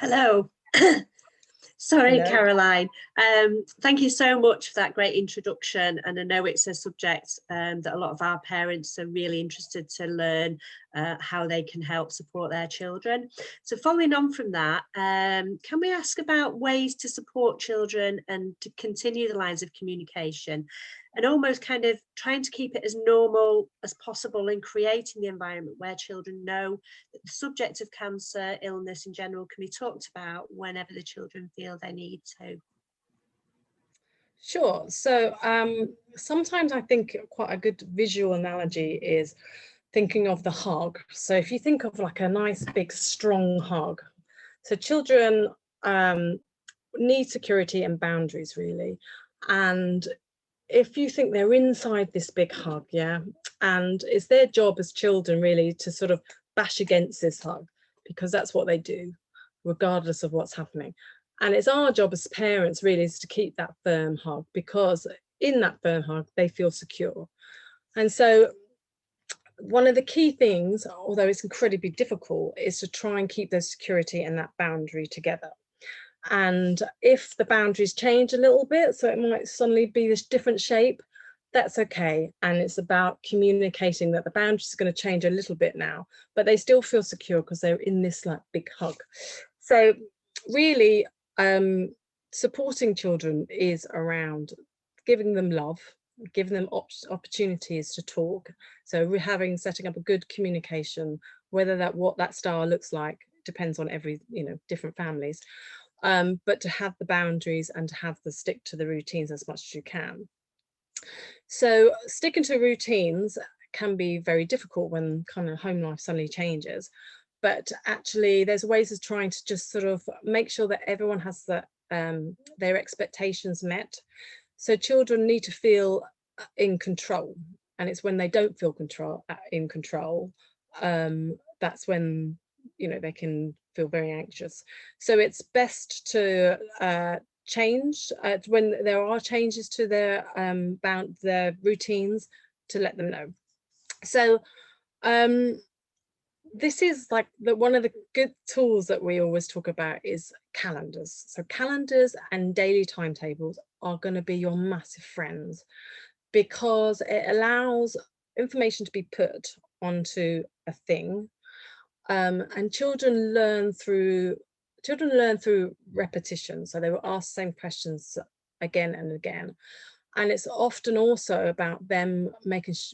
Hello. Sorry, Hello. Caroline. Thank you so much for that great introduction. And I know it's a subject that a lot of our parents are really interested to learn how they can help support their children. So following on from that, can we ask about ways to support children and to continue the lines of communication and almost kind of trying to keep it as normal as possible in creating the environment where children know that the subject of cancer, illness in general can be talked about whenever the children feel they need to? Sure. So sometimes I think quite a good visual analogy is thinking of the hug. So if you think of like a nice big strong hug, so children need security and boundaries really. And if you think they're inside this big hug, yeah, and it's their job as children really to sort of bash against this hug, because that's what they do, regardless of what's happening. And it's our job as parents really is to keep that firm hug, because in that firm hug, they feel secure. And so one of the key things, although it's incredibly difficult, is to try and keep the security and that boundary together. And if the boundaries change a little bit, so it might suddenly be this different shape, that's okay. And it's about communicating that the boundaries are going to change a little bit now, but they still feel secure because they're in this like big hug. So really supporting children is around giving them love, giving them opportunities to talk. So we're setting up a good communication, whether what that style looks like depends on every, different families. But to have the boundaries and to have the stick to the routines as much as you can. So sticking to routines can be very difficult when kind of home life suddenly changes. But actually there's ways of trying to just sort of make sure that everyone has their expectations met. So children need to feel in control. And it's when they don't feel in control, that's when they can feel very anxious. So it's best to change when there are changes to their routines, to let them know. So this is like one of the good tools that we always talk about is calendars. So calendars and daily timetables are going to be your massive friends, because it allows information to be put onto a thing. And children learn through repetition. So they will ask the same questions again and again. And it's often also about them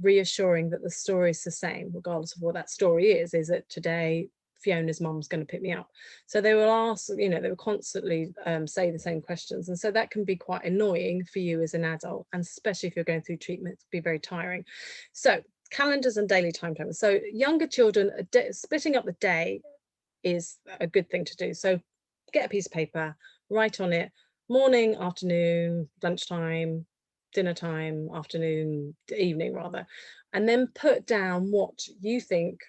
reassuring that the story is the same, regardless of what that story is. Is it today Fiona's mum's going to pick me up? So they will ask, they will constantly say the same questions. And so that can be quite annoying for you as an adult, and especially if you're going through treatment, it can be very tiring. So calendars and daily timetables. So younger children, splitting up the day is a good thing to do. So get a piece of paper, write on it morning, afternoon, lunchtime, dinner time, afternoon, evening rather, and then put down what you think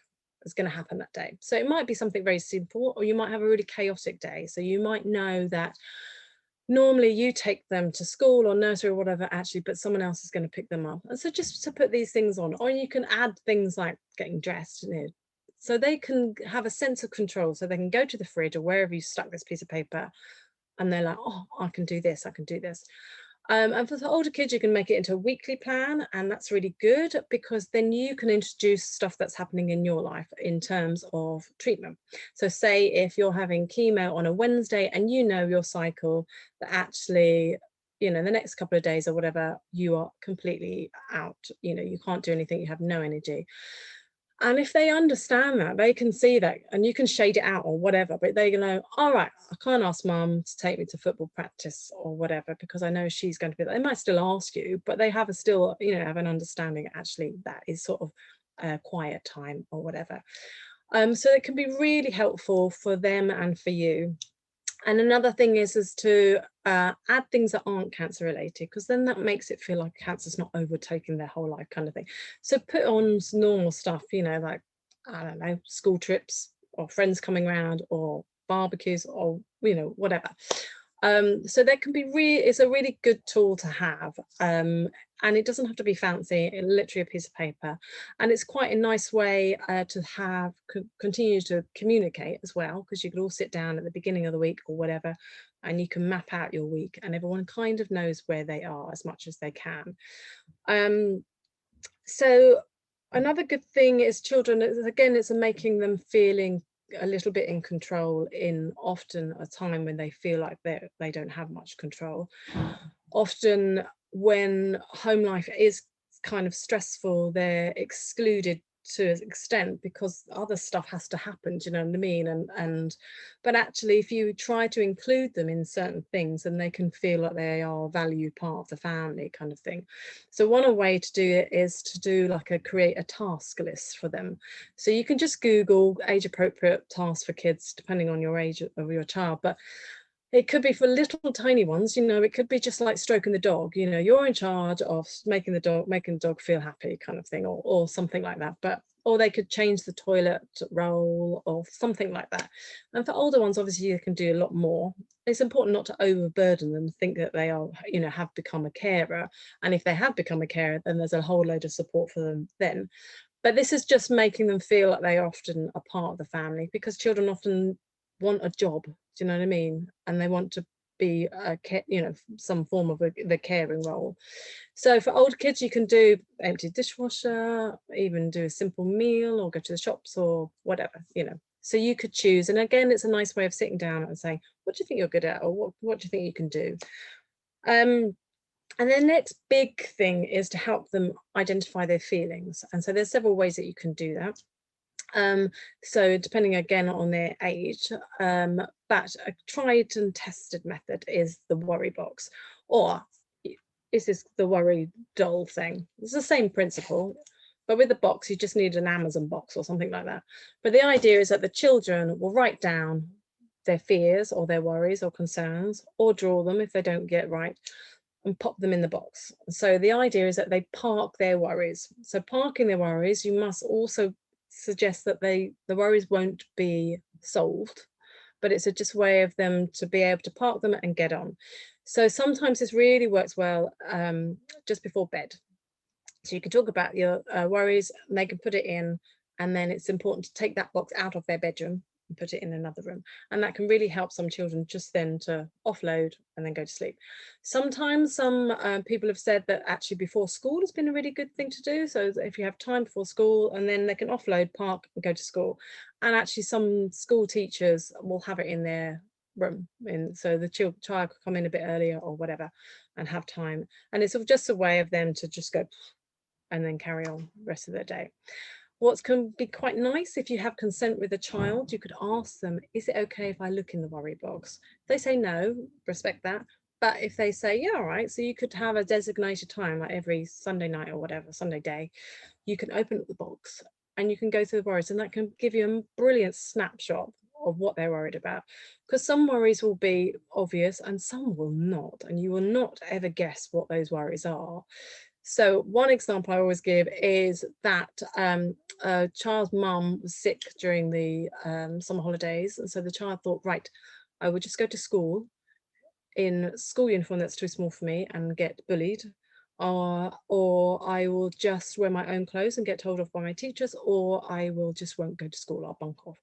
is going to happen that day. So it might be something very simple, or you might have a really chaotic day. So you might know that normally you take them to school or nursery or whatever, actually, but someone else is going to pick them up. And so just to put these things on, or you can add things like getting dressed, so they can have a sense of control. So they can go to the fridge or wherever you stuck this piece of paper, and they're like, oh, I can do this, I can do this. And for the older kids, you can make it into a weekly plan, and that's really good, because then you can introduce stuff that's happening in your life in terms of treatment. So say if you're having chemo on a Wednesday and your cycle, that actually, the next couple of days or whatever, you are completely out, you can't do anything, you have no energy. And if they understand that, they can see that, and you can shade it out or whatever, but they know, all right, I can't ask mum to take me to football practice or whatever, because I know she's going to be there. They might still ask you, but they have have an understanding, actually, that is sort of a quiet time or whatever. So it can be really helpful for them and for you. And another thing is to add things that aren't cancer related, because then that makes it feel like cancer's not overtaking their whole life, kind of thing. So put on some normal stuff, like, I don't know, school trips or friends coming around or barbecues or, whatever. So that can be it's a really good tool to have. And And it doesn't have to be fancy, literally a piece of paper. And it's quite a nice way to have continue to communicate as well, because you could all sit down at the beginning of the week or whatever, and you can map out your week, and everyone kind of knows where they are as much as they can. So another good thing is children, again, it's making them feeling a little bit in control in often a time when they feel like they don't have much control. Often when home life is kind of stressful, they're excluded to an extent because other stuff has to happen, do you know what I mean? But actually, if you try to include them in certain things, then they can feel like they are a valued part of the family, kind of thing. So one way to do it is to do like create a task list for them. So you can just Google age appropriate tasks for kids depending on your age of your child, but it could be for little tiny ones, you know, it could be just like stroking the dog, you know, you're in charge of making the dog feel happy, kind of thing, or something like that. But or they could change the toilet roll or something like that. And for older ones, obviously you can do a lot more. It's important not to overburden them, think that they are, you know, have become a carer. And if they have become a carer, then there's a whole load of support for them then. But this is just making them feel like they are often a part of the family, because children often want a job, do you know what I mean? And they want to be you know, some form of the caring role. So for older kids, you can do empty dishwasher, even do a simple meal, or go to the shops or whatever, you know. So you could choose. And again, it's a nice way of sitting down and saying, what do you think you're good at, or what do you think you can do? And the next big thing is to help them identify their feelings. And so there's several ways that you can do that. So depending again on their age, but a tried and tested method is the worry box, or is this the worry doll thing? It's the same principle, but with the box, you just need an Amazon box or something like that. But the idea is that the children will write down their fears or their worries or concerns, or draw them if they don't get right, and pop them in the box. So the idea is that they park their worries. So parking their worries, you must also suggest that the worries won't be solved, but it's just a way of them to be able to park them and get on. So sometimes this really works well just before bed. So you can talk about your worries, and they can put it in, and then it's important to take that box out of their bedroom and put it in another room. And that can really help some children just then to offload and then go to sleep. Sometimes some people have said that actually before school has been a really good thing to do. So if you have time before school, and then they can offload, park and go to school. And actually some school teachers will have it in their room, so the child could come in a bit earlier or whatever and have time. And it's just a way of them to just go and then carry on the rest of the day. What can be quite nice, if you have consent with a child, you could ask them, is it okay if I look in the worry box? If they say no, respect that. But if they say, yeah, all right, so you could have a designated time, like every Sunday night or whatever, Sunday day, you can open up the box and you can go through the worries, and that can give you a brilliant snapshot of what they're worried about. Because some worries will be obvious and some will not, and you will not ever guess what those worries are. So one example I always give is that a child's mum was sick during the summer holidays, and so the child thought, right, I will just go to school in school uniform that's too small for me and get bullied, or I will just wear my own clothes and get told off by my teachers, or I will just won't go to school, I'll bunk off.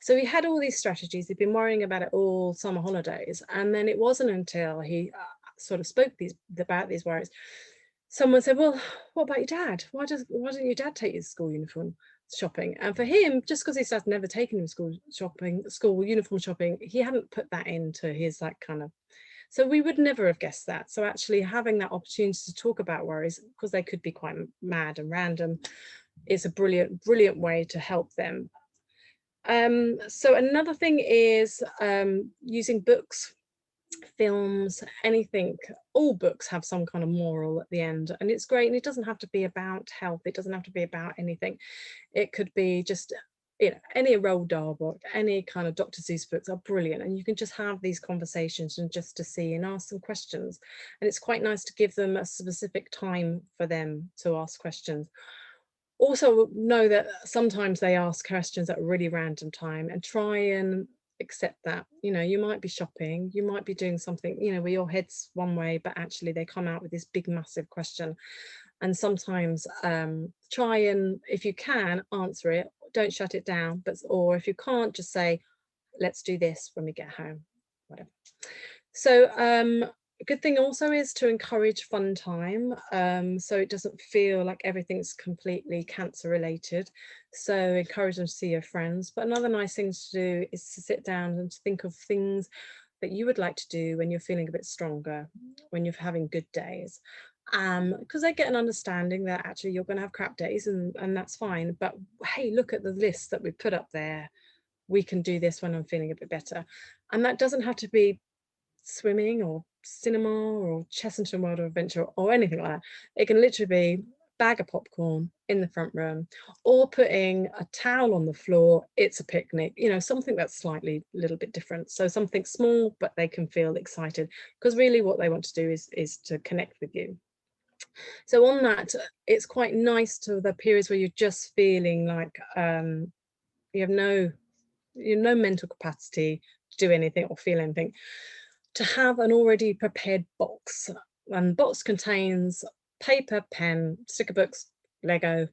So he had all these strategies. He'd been worrying about it all summer holidays, and then it wasn't until he sort of spoke about these worries, someone said, well, what about your dad? Why doesn't your dad take you to school uniform shopping? And for him, just because his dad's never taken him school uniform shopping, he hadn't put that into his like kind of, so we would never have guessed that. So actually having that opportunity to talk about worries, because they could be quite mad and random, is a brilliant way to help them. So another thing is using books, films, anything. All books have some kind of moral at the end, and it's great. And it doesn't have to be about health, it doesn't have to be about anything. It could be just, you know, any Roald Dahl book, any kind of Dr. Seuss books are brilliant, and you can just have these conversations and just to see and ask some questions. And it's quite nice to give them a specific time for them to ask questions. Also know that sometimes they ask questions at a really random time, and try and accept that, you know, you might be shopping, you might be doing something, you know, where your head's one way, but actually they come out with this big massive question. And sometimes try and, if you can, answer it, don't shut it down, but or if you can't, just say, let's do this when we get home, whatever. So a good thing also is to encourage fun time, so it doesn't feel like everything's completely cancer related. So encourage them to see your friends. But another nice thing to do is to sit down and to think of things that you would like to do when you're feeling a bit stronger, when you're having good days. Because they get an understanding that actually you're going to have crap days, and that's fine. But hey, look at the list that we put up there. We can do this when I'm feeling a bit better. And that doesn't have to be swimming or cinema or Chessington World of Adventure or anything like that. It can literally be bag of popcorn in the front room, or putting a towel on the floor. It's a picnic, you know, something that's slightly a little bit different. So something small, but they can feel excited, because really what they want to do is to connect with you. So on that, it's quite nice to the periods where you're just feeling like you have no mental capacity to do anything or feel anything, to have an already prepared box. And box contains paper, pen, sticker books, Lego,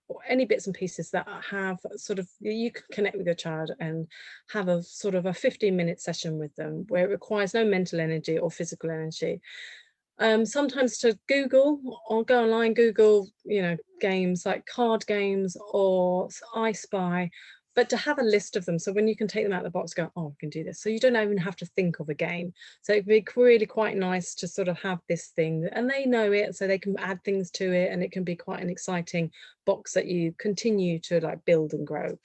or any bits and pieces that have sort of, you can connect with your child and have a sort of a 15-minute session with them where it requires no mental energy or physical energy. Sometimes to Google or go online, Google, you know, games like card games or I Spy, but to have a list of them. So when you can take them out of the box, go, oh, I can do this. So you don't even have to think of a game. So it'd be really quite nice to sort of have this thing, and they know it, so they can add things to it, and it can be quite an exciting box that you continue to like build and grow.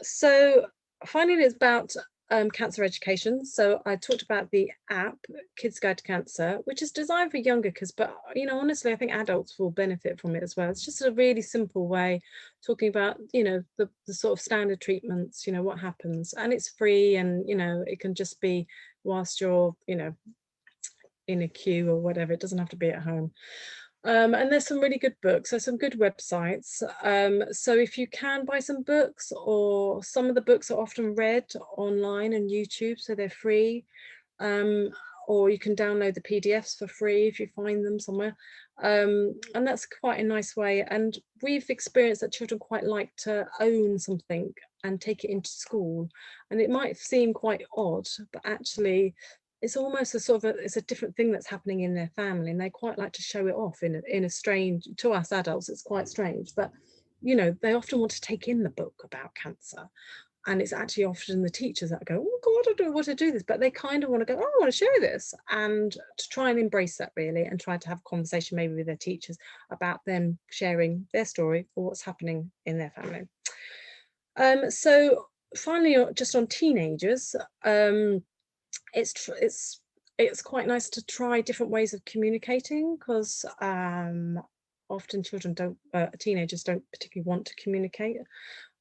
So finally, it's about cancer education. So I talked about the app Kids Guide to Cancer, which is designed for younger kids, but you know, honestly, I think adults will benefit from it as well. It's just a really simple way talking about, you know, the sort of standard treatments, you know, what happens, and it's free, and you know, it can just be whilst you're, you know, in a queue or whatever. It doesn't have to be at home. And there's some really good books. There's some good websites. So if you can buy some books, or some of the books are often read online and YouTube, so they're free. Or you can download the PDFs for free if you find them somewhere. And that's quite a nice way. And we've experienced that children quite like to own something and take it into school. And it might seem quite odd, but actually it's almost a sort of it's a different thing that's happening in their family, and they quite like to show it off in a strange, to us adults it's quite strange, but you know, they often want to take in the book about cancer, and it's actually often the teachers that go, oh god, I don't want to do this, but they kind of want to go, oh, I want to share this, and to try and embrace that really, and try to have a conversation maybe with their teachers about them sharing their story or what's happening in their family. So finally, just on teenagers, it's quite nice to try different ways of communicating, because often teenagers don't particularly want to communicate,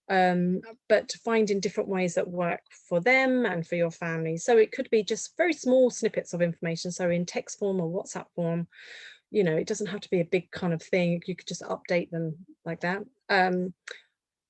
but finding different ways that work for them and for your family. So it could be just very small snippets of information, so in text form or WhatsApp form. You know, it doesn't have to be a big kind of thing. You could just update them like that.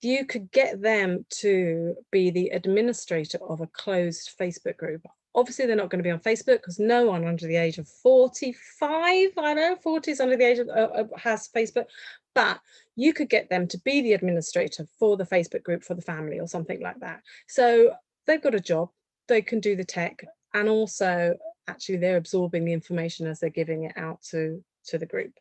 You could get them to be the administrator of a closed Facebook group. Obviously, they're not going to be on Facebook, because no one under the age of 45, I know 40 is under the age of has Facebook, but you could get them to be the administrator for the Facebook group for the family or something like that. So they've got a job, they can do the tech, and also actually they're absorbing the information as they're giving it out to the group.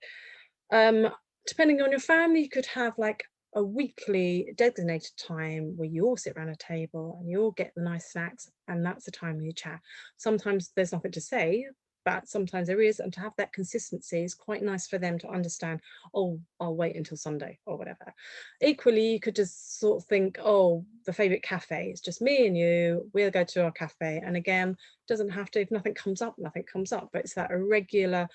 Depending on your family, you could have like a weekly designated time where you all sit around a table and you all get the nice snacks, and that's the time you chat. Sometimes there's nothing to say, but sometimes there is, and to have that consistency is quite nice for them to understand, oh, I'll wait until Sunday or whatever. Equally, you could just sort of think, oh, the favorite cafe, it's just me and you, we'll go to our cafe. And again, doesn't have to, if nothing comes up, nothing comes up, but it's that regular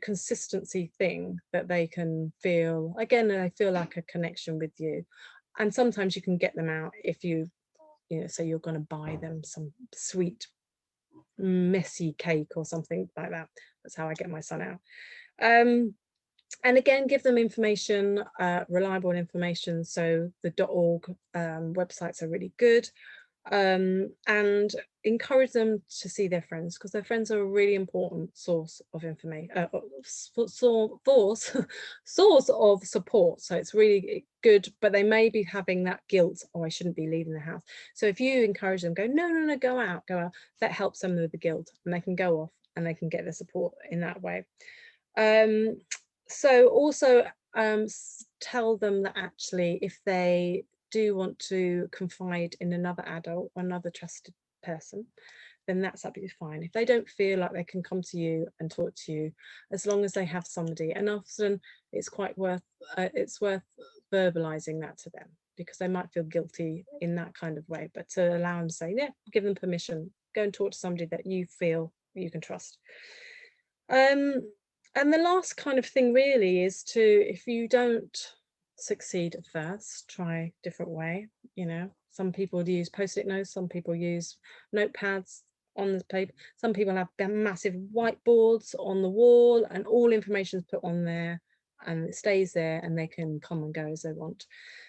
consistency thing that they can feel, again, they feel like a connection with you. And sometimes you can get them out if you know, say you're going to buy them some sweet messy cake or something like that. That's how I get my son out. And again, give them information, reliable information. So the .org websites are really good. And encourage them to see their friends, because their friends are a really important source of information, source of support. So it's really good, but they may be having that guilt, oh, I shouldn't be leaving the house. So if you encourage them, go, no, no, no, go out, that helps them with the guilt, and they can go off and they can get the support in that way. So also tell them that actually, if they do want to confide in another adult or another trusted person, then that's absolutely fine. If they don't feel like they can come to you and talk to you, as long as they have somebody, and often it's worth verbalizing that to them, because they might feel guilty in that kind of way, but to allow them to say, yeah, give them permission, go and talk to somebody that you feel you can trust. And the last kind of thing really is to, if you don't succeed at first, try a different way. You know, some people use post-it notes, some people use notepads on the paper, some people have massive whiteboards on the wall, and all information is put on there and it stays there, and they can come and go as they want.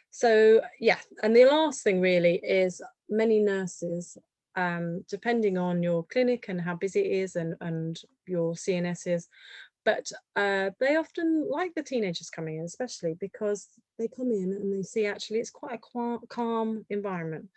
So yeah, and the last thing really is, many nurses, depending on your clinic and how busy it is, and your CNS is, but they often like the teenagers coming in, especially because they come in and they see actually it's quite a calm environment,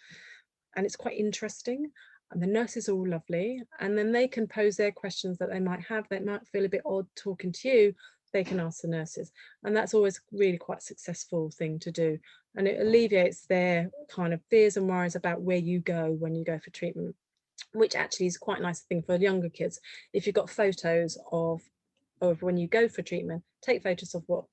and it's quite interesting, and the nurses are all lovely, and then they can pose their questions that they might have. They might feel a bit odd talking to you, they can ask the nurses, and that's always really quite a successful thing to do, and it alleviates their kind of fears and worries about where you go when you go for treatment, which actually is quite a nice thing for younger kids. If you've got photos of when you go for treatment, take photos of what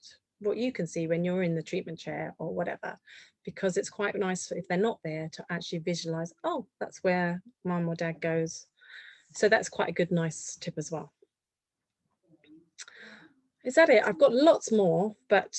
you can see when you're in the treatment chair or whatever, because it's quite nice if they're not there to actually visualize, oh, that's where mum or dad goes. So that's quite a good, nice tip as well. Is that it? I've got lots more, but